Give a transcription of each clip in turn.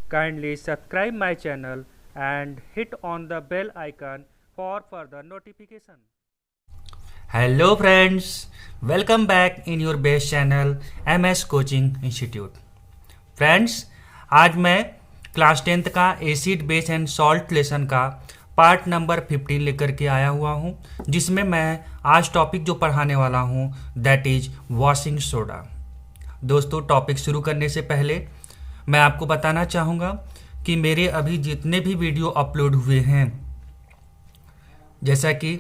Kindly subscribe my channel and hit on the bell icon for further notification. Hello friends, welcome back in your best channel MS coaching institute. Friends, आज मैं class 10th का acid base and salt lesson का part number 15 लेकर के आया हुआ हूं, जिसमें मैं आज टॉपिक जो पढ़ाने वाला हूं दैट इज वॉशिंग सोडा। दोस्तों, टॉपिक शुरू करने से पहले मैं आपको बताना चाहूँगा कि मेरे अभी जितने भी वीडियो अपलोड हुए हैं, जैसा कि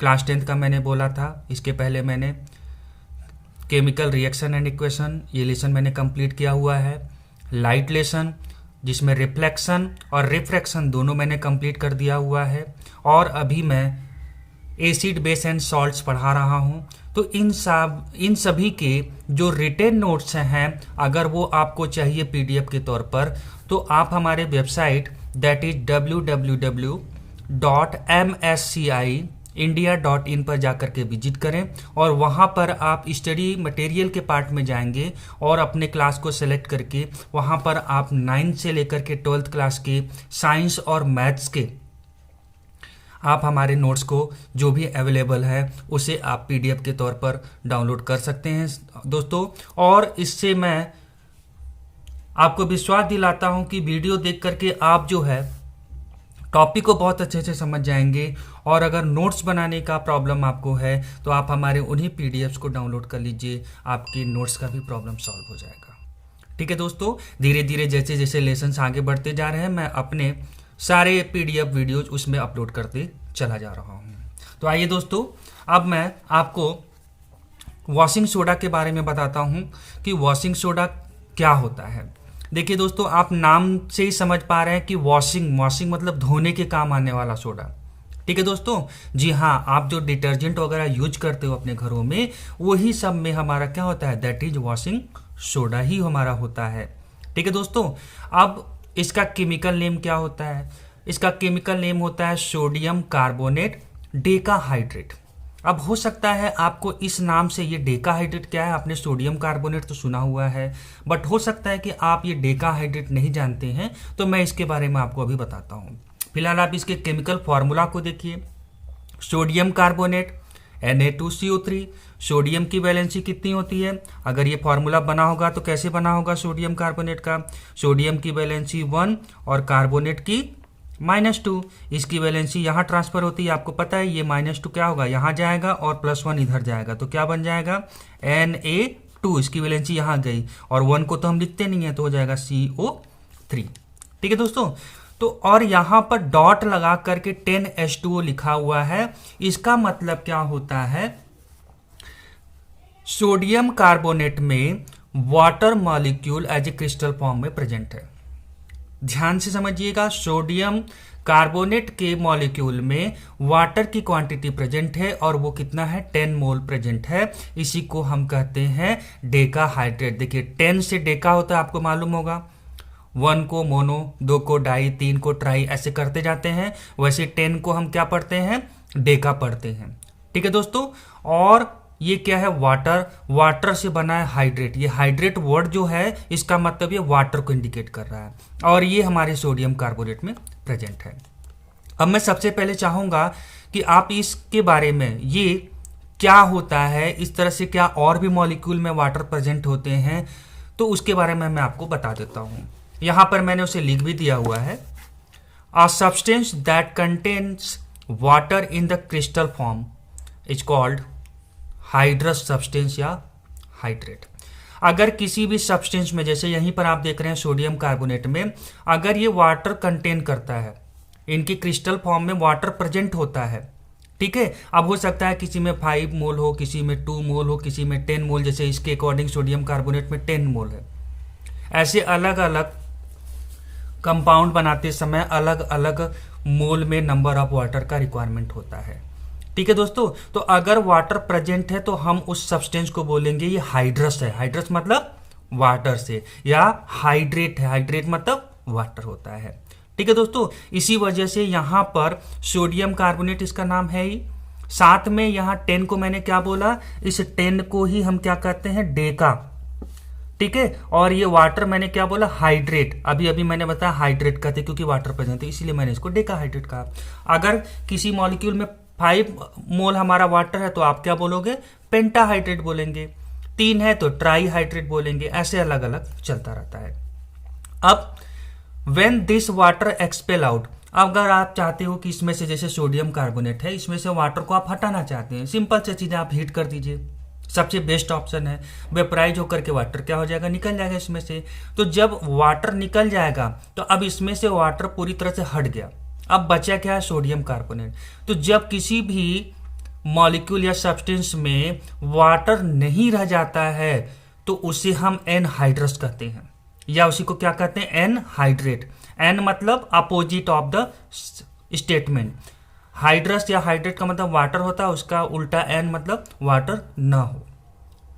क्लास 10th का मैंने बोला था, इसके पहले मैंने केमिकल रिएक्शन एंड इक्वेशन ये लेसन मैंने कंप्लीट किया हुआ है। लाइट लेसन जिसमें रिफ्लेक्शन और रिफ्रैक्शन दोनों मैंने कंप्लीट कर दिया हुआ है, और अभी मैं एसिड बेस एंड सॉल्ट्स पढ़ा रहा हूँ। तो इन सभी के जो रिटेन नोट्स हैं, अगर वो आपको चाहिए PDF के तौर पर, तो आप हमारे वेबसाइट दैट इज www.msci.india.in पर जाकर के विजिट करें, और वहाँ पर आप स्टडी मटेरियल के पार्ट में जाएंगे और अपने क्लास को सेलेक्ट करके वहाँ पर आप 9th से लेकर के 12th क्लास के साइंस और मैथ्स के आप हमारे नोट्स को जो भी अवेलेबल है उसे आप PDF के तौर पर डाउनलोड कर सकते हैं दोस्तों। और इससे मैं आपको विश्वास दिलाता हूं कि वीडियो देख करके आप जो है टॉपिक को बहुत अच्छे से समझ जाएंगे, और अगर नोट्स बनाने का प्रॉब्लम आपको है तो आप हमारे उन्हीं PDFs को डाउनलोड कर लीजिए, आपकी नोट्स का भी प्रॉब्लम सॉल्व हो जाएगा। ठीक है दोस्तों, धीरे धीरे जैसे जैसे लेसन्स आगे बढ़ते जा रहे हैं, मैं अपने सारे PDF वीडियोज उसमें अपलोड करते चला जा रहा हूँ। तो आइए दोस्तों, अब मैं आपको वॉशिंग सोडा के बारे में बताता हूँ कि वॉशिंग सोडा क्या होता है। देखिए दोस्तों, आप नाम से ही समझ पा रहे हैं कि वॉशिंग मतलब धोने के काम आने वाला सोडा। ठीक है दोस्तों, जी हाँ, आप जो डिटर्जेंट वगैरह यूज करते हो अपने घरों में, वही सब में हमारा क्या होता है, दैट इज वॉशिंग सोडा ही हमारा होता है। ठीक है दोस्तों, अब इसका केमिकल नेम क्या होता है? इसका केमिकल नेम होता है सोडियम कार्बोनेट डेकाहाइड्रेट। अब हो सकता है आपको इस नाम से, ये डेकाहाइड्रेट क्या है, आपने सोडियम कार्बोनेट तो सुना हुआ है, बट हो सकता है कि आप ये डेकाहाइड्रेट नहीं जानते हैं, तो मैं इसके बारे में आपको अभी बताता हूँ। फिलहाल आप इसके केमिकल फॉर्मूला को देखिए। सोडियम कार्बोनेट Na2CO3, सोडियम की वैलेंसी कितनी होती है? अगर ये फॉर्मूला बना होगा तो कैसे बना होगा सोडियम कार्बोनेट का? सोडियम की वैलेंसी 1 और कार्बोनेट की -2। इसकी वैलेंसी यहाँ ट्रांसफर होती है, आपको पता है। ये -2 क्या होगा, यहाँ जाएगा, और +1 इधर जाएगा, तो क्या बन जाएगा, Na2। इसकी वैलेंसी यहाँ गई, और 1 को तो हम लिखते नहीं है, तो हो जाएगा CO3। ठीक है दोस्तों, तो और यहाँ पर डॉट लगा करके 10H2O लिखा हुआ है। इसका मतलब क्या होता है, सोडियम कार्बोनेट में water molecule as a crystal form में प्रेजेंट है। ध्यान से समझिएगा, सोडियम कार्बोनेट के मॉलिक्यूल में वाटर की क्वांटिटी प्रेजेंट है, और वो कितना है, 10 मोल प्रेजेंट है। इसी को हम कहते हैं डेकाहाइड्रेट। देखिए, 10 से डेका होता है, आपको मालूम होगा, 1 को मोनो, 2 को डाई, 3 को ट्राई, ऐसे करते जाते हैं। वैसे 10 को हम क्या पढ़ते हैं, डेका पढ़ते हैं। ठीक है दोस्तों, और ये क्या है, वाटर से बना है हाइड्रेट। ये हाइड्रेट वर्ड जो है, इसका मतलब ये वाटर को इंडिकेट कर रहा है, और ये हमारे सोडियम कार्बोनेट में प्रेजेंट है। अब मैं सबसे पहले चाहूंगा कि आप इसके बारे में, ये क्या होता है, इस तरह से क्या और भी मॉलिक्यूल में वाटर प्रेजेंट होते हैं, तो उसके बारे में मैं आपको बता देता हूं। यहां पर मैंने उसे लिख भी दिया हुआ है। A substance that contains water in the crystal form is called hydrous substance या हाइड्रेट। अगर किसी भी सब्सटेंस में, जैसे यहीं पर आप देख रहे हैं सोडियम कार्बोनेट में, अगर ये वाटर कंटेन करता है, इनकी क्रिस्टल फॉर्म में वाटर प्रेजेंट होता है, ठीक है। अब हो सकता है किसी में 5 मोल हो, किसी में 2 मोल हो, किसी में 10 मोल, जैसे इसके अकॉर्डिंग सोडियम कार्बोनेट में 10 मोल है। ऐसे अलग अलग कंपाउंड बनाते समय अलग अलग मोल में नंबर ऑफ वाटर का रिक्वायरमेंट होता है। ठीक है दोस्तों, तो अगर वाटर प्रेजेंट है तो हम उस सब्सटेंस को बोलेंगे ये हाइड्रस है। हाइड्रस मतलब वाटर से, या हाइड्रेट है, हाइड्रेट मतलब वाटर होता है। ठीक है दोस्तों, इसी वजह से यहां पर सोडियम कार्बोनेट इसका नाम है ही। साथ में यहां 10 को मैंने क्या बोला, इस 10 को ही हम क्या कहते हैं, डेका। ठीक है। और ये वाटर मैंने क्या बोला, हाइड्रेट, अभी अभी मैंने बताया हाइड्रेट कहते क्योंकि वाटर प्रेजेंट है, इसीलिए मैंने इसको डेकाहाइड्रेट कहा। अगर किसी मॉलिक्यूल में 5 मोल हमारा वाटर है तो आप क्या बोलोगे, पेंटाहाइड्रेट बोलेंगे। 3 है तो ट्राईहाइड्रेट बोलेंगे, ऐसे अलग अलग चलता रहता है। अब when this water expel out, अगर आप चाहते हो कि इसमें से जैसे सोडियम कार्बोनेट है, इसमें से वाटर को आप हटाना चाहते हैं, सिंपल से चीजें आप हीट कर दीजिए, सबसे बेस्ट ऑप्शन है। वेपराइज होकर के वाटर क्या हो जाएगा, निकल जाएगा इसमें से। तो जब वाटर निकल जाएगा तो अब इसमें से वाटर पूरी तरह से हट गया, अब बचा क्या है, सोडियम कार्बोनेट। तो जब किसी भी मॉलिक्यूल या सब्सटेंस में वाटर नहीं रह जाता है तो उसे हम एनहाइड्रस कहते हैं, या उसी को क्या कहते हैं, एनहाइड्रेट। एन मतलब opposite of the statement. Hydrous या हाइड्रेट का मतलब वाटर होता है, उसका उल्टा एन मतलब वाटर ना हो।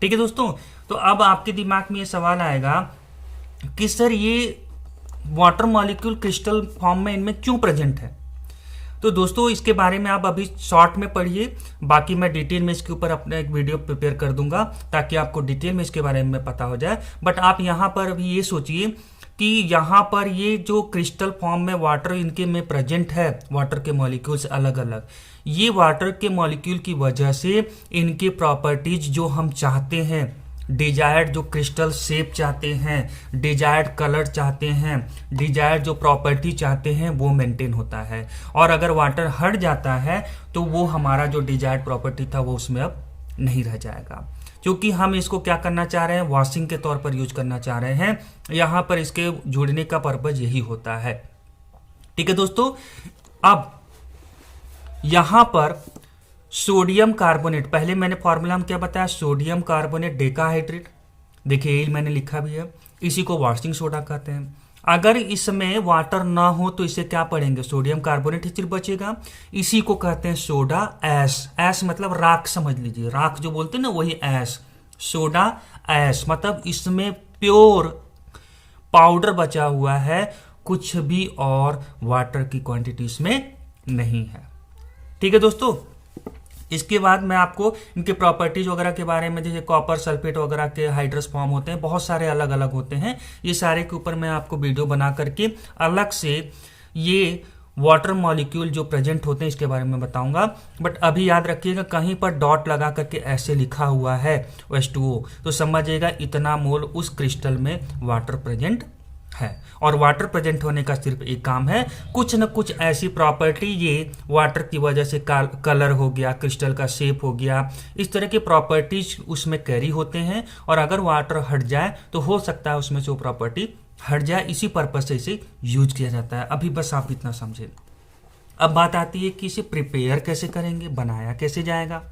ठीक है दोस्तों, तो अब आपके दिमाग में ये सवाल आएगा कि सर ये वाटर मॉलिक्यूल क्रिस्टल फॉर्म में इनमें क्यों प्रेजेंट है। तो दोस्तों इसके बारे में आप अभी शॉर्ट में पढ़िए, बाकी मैं डिटेल में इसके ऊपर अपना एक वीडियो प्रिपेयर कर दूंगा ताकि आपको डिटेल में इसके बारे में पता हो जाए। बट आप यहाँ पर अभी ये सोचिए कि यहाँ पर ये जो क्रिस्टल फॉर्म में वाटर इनके में प्रेजेंट है, वाटर के मॉलिक्यूल्स अलग अलग, ये वाटर के मॉलिक्यूल की वजह से इनके प्रॉपर्टीज जो हम चाहते हैं, डिजायर्ड जो क्रिस्टल शेप चाहते हैं, डिजायर्ड कलर चाहते हैं, डिजायर्ड जो प्रॉपर्टी चाहते हैं वो मेंटेन होता है। और अगर वाटर हट जाता है तो वो हमारा जो डिजायर्ड प्रॉपर्टी था वो उसमें अब नहीं रह जाएगा। क्योंकि हम इसको क्या करना चाह रहे हैं, वॉशिंग के तौर पर यूज करना चाह रहे हैं, यहां पर इसके जुड़ने का पर्पज यही होता है। ठीक है दोस्तों, अब यहां पर सोडियम कार्बोनेट, पहले मैंने फॉर्मूला में क्या बताया, सोडियम कार्बोनेट डेकाहाइड्रेट, देखिए यही मैंने लिखा भी है, इसी को वॉशिंग सोडा कहते हैं। अगर इसमें वाटर ना हो तो इसे क्या पढ़ेंगे, सोडियम कार्बोनेट ही सिर्फ बचेगा, इसी को कहते हैं सोडा ऐश। ऐश मतलब राख समझ लीजिए, राख जो बोलते हैं ना वही ऐश, सोडा ऐश मतलब इसमें प्योर पाउडर बचा हुआ है, कुछ भी और वाटर की क्वांटिटी इसमें नहीं है। ठीक है दोस्तों, इसके बाद मैं आपको इनके प्रॉपर्टीज वगैरह के बारे में, जैसे कॉपर सल्फेट वगैरह के हाइड्रस फॉर्म होते हैं, बहुत सारे अलग अलग होते हैं, ये सारे के ऊपर मैं आपको वीडियो बना करके अलग से ये वाटर मॉलिक्यूल जो प्रेजेंट होते हैं इसके बारे में बताऊंगा। बट अभी याद रखिएगा कहीं पर डॉट लगा करके ऐसे लिखा हुआ है H2O तो समझिएगा इतना मोल उस क्रिस्टल में वाटर प्रेजेंट है। और वाटर प्रेजेंट होने का सिर्फ एक काम है, कुछ न कुछ ऐसी प्रॉपर्टी ये वाटर की वजह से कलर हो गया, क्रिस्टल का शेप हो गया, इस तरह के प्रॉपर्टीज उसमें कैरी होते हैं। और अगर वाटर हट जाए तो हो सकता है उसमें से वो प्रॉपर्टी हट जाए, इसी पर्पज से इसे यूज किया जाता है। अभी बस आप इतना समझे। अब बात आती है कि इसे प्रिपेयर कैसे करेंगे, बनाया कैसे जाएगा।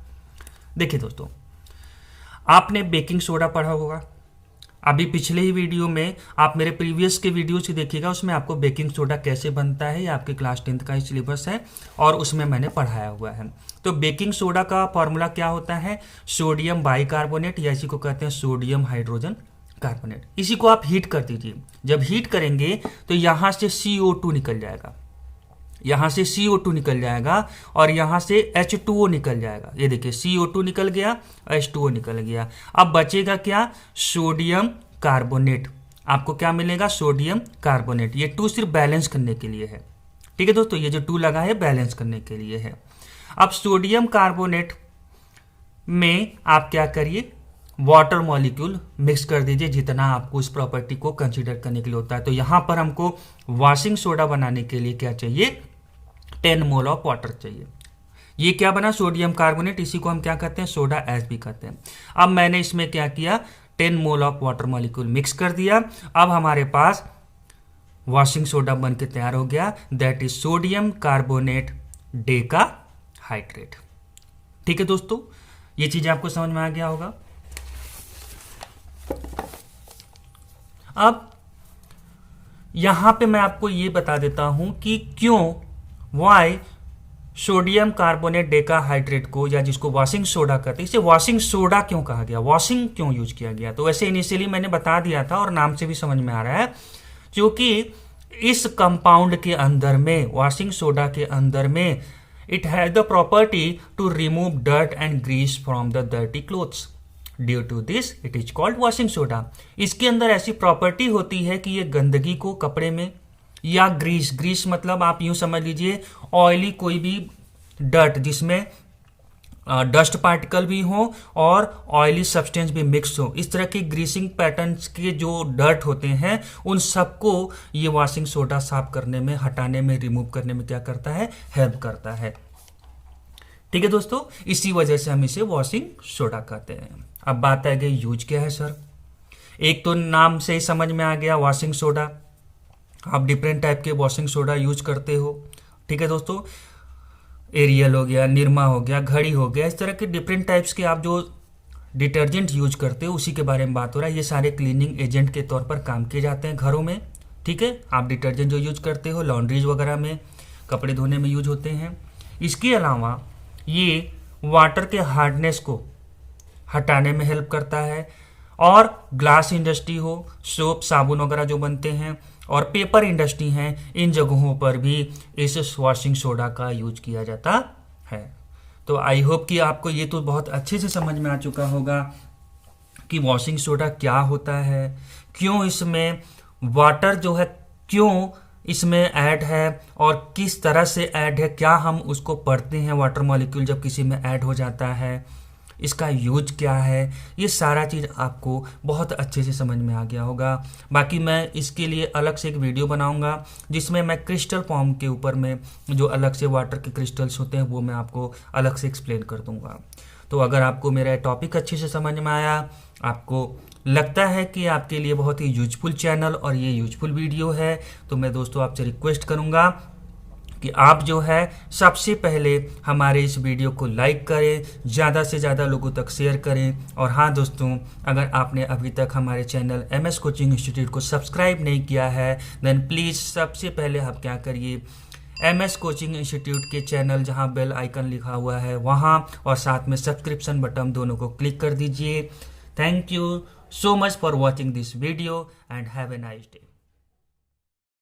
देखिए दोस्तों, आपने बेकिंग सोडा पढ़ा होगा, अभी पिछले ही वीडियो में आप मेरे प्रीवियस के वीडियोज की देखिएगा, उसमें आपको बेकिंग सोडा कैसे बनता है, ये आपके क्लास 10th का ही सिलेबस है और उसमें मैंने पढ़ाया हुआ है। तो बेकिंग सोडा का फॉर्मूला क्या होता है, सोडियम बाइकार्बोनेट या इसी को कहते हैं सोडियम हाइड्रोजन कार्बोनेट। इसी को आप हीट कर दीजिए, जब हीट करेंगे तो यहां से CO2 निकल जाएगा, यहां से CO2 निकल जाएगा और यहां से H2O निकल जाएगा। ये देखिए CO2 निकल गया, H2O निकल गया। अब बचेगा क्या, सोडियम कार्बोनेट। आपको क्या मिलेगा, सोडियम कार्बोनेट। ये 2 सिर्फ बैलेंस करने के लिए है। ठीक है दोस्तों, ये जो 2 लगा है बैलेंस करने के लिए है। अब सोडियम कार्बोनेट में आप क्या करिए, वाटर मॉलिक्यूल मिक्स कर दीजिए जितना आपको इस प्रॉपर्टी को कंसीडर करने के लिए होता है। तो यहां पर हमको वॉशिंग सोडा बनाने के लिए क्या चाहिए, 10 मोल ऑफ वाटर चाहिए। ये क्या बना, सोडियम कार्बोनेट, इसी को हम क्या कहते हैं, सोडा ऐश भी कहते हैं। अब मैंने इसमें क्या किया, 10 mole of water molecule mix कर दिया। अब हमारे पास वॉशिंग सोडा बन के तैयार हो गया, that is sodium carbonate decahydrate. ठीक है दोस्तों, ये चीज आपको समझ में आ गया होगा। अब यहां पे मैं आपको ये बता देता हूं कि क्यों, वाई सोडियम कार्बोनेट डेकाहाइड्रेट को, या जिसको वॉशिंग सोडा कहते हैं, इसे वॉशिंग सोडा क्यों कहा गया, वॉशिंग क्यों यूज किया गया। तो वैसे इनिशियली मैंने बता दिया था और नाम से भी समझ में आ रहा है, क्योंकि इस कंपाउंड के अंदर में, वॉशिंग सोडा के अंदर में, it has the property to remove dirt and grease from the dirty clothes. Due to this it is called washing soda. इसके अंदर ऐसी प्रॉपर्टी होती है कि ये गंदगी को कपड़े में या ग्रीस मतलब आप यूं समझ लीजिए ऑयली कोई भी डर्ट जिसमें डस्ट पार्टिकल भी हो और ऑयली सब्सटेंस भी मिक्स हो, इस तरह की ग्रीसिंग पैटर्न्स के जो डर्ट होते हैं उन सबको ये वॉशिंग सोडा साफ करने में, हटाने में, रिमूव करने में क्या करता है, हेल्प करता है। ठीक है दोस्तों, इसी वजह से हम इसे वॉशिंग सोडा कहते हैं। अब बात आ गई यूज क्या है सर। एक तो नाम से ही समझ में आ गया वॉशिंग सोडा, आप डिफरेंट टाइप के वॉशिंग सोडा यूज करते हो। ठीक है दोस्तों, एरियल हो गया, निरमा हो गया, घड़ी हो गया, इस तरह के डिफरेंट टाइप्स के आप जो डिटर्जेंट यूज करते हो उसी के बारे में बात हो रहा है। ये सारे क्लीनिंग एजेंट के तौर पर काम किए जाते हैं घरों में। ठीक है, आप डिटर्जेंट जो यूज करते हो लॉन्ड्रीज वगैरह में, कपड़े धोने में यूज होते हैं। इसके अलावा ये वाटर के हार्डनेस को हटाने में हेल्प करता है, और ग्लास इंडस्ट्री हो, सोप साबुन वगैरह जो बनते हैं, और पेपर इंडस्ट्री हैं, इन जगहों पर भी इस वॉशिंग सोडा का यूज किया जाता है। तो आई होप कि आपको ये तो बहुत अच्छे से समझ में आ चुका होगा कि वॉशिंग सोडा क्या होता है, क्यों इसमें वाटर जो है क्यों इसमें ऐड है, और किस तरह से ऐड है, क्या हम उसको पढ़ते हैं वाटर मॉलिक्यूल जब किसी में ऐड हो जाता है, इसका यूज क्या है, ये सारा चीज़ आपको बहुत अच्छे से समझ में आ गया होगा। बाकी मैं इसके लिए अलग से एक वीडियो बनाऊंगा जिसमें मैं क्रिस्टल फॉर्म के ऊपर में जो अलग से वाटर के क्रिस्टल्स होते हैं वो मैं आपको अलग से एक्सप्लेन कर दूंगा। तो अगर आपको मेरा टॉपिक अच्छे से समझ में आया, आपको लगता है कि आपके लिए बहुत ही यूजफुल चैनल और ये यूजफुल वीडियो है, तो मैं दोस्तों आपसे रिक्वेस्ट करूँगा कि आप जो है सबसे पहले हमारे इस वीडियो को लाइक करें, ज़्यादा से ज़्यादा लोगों तक शेयर करें। और हाँ दोस्तों, अगर आपने अभी तक हमारे चैनल MS कोचिंग इंस्टीट्यूट को सब्सक्राइब नहीं किया है देन प्लीज़ सबसे पहले आप क्या करिए, MS कोचिंग इंस्टीट्यूट के चैनल जहां बेल आइकन लिखा हुआ है वहां, और साथ में सब्सक्रिप्शन बटन दोनों को क्लिक कर दीजिए। Thank you so much for watching this video and have a nice day.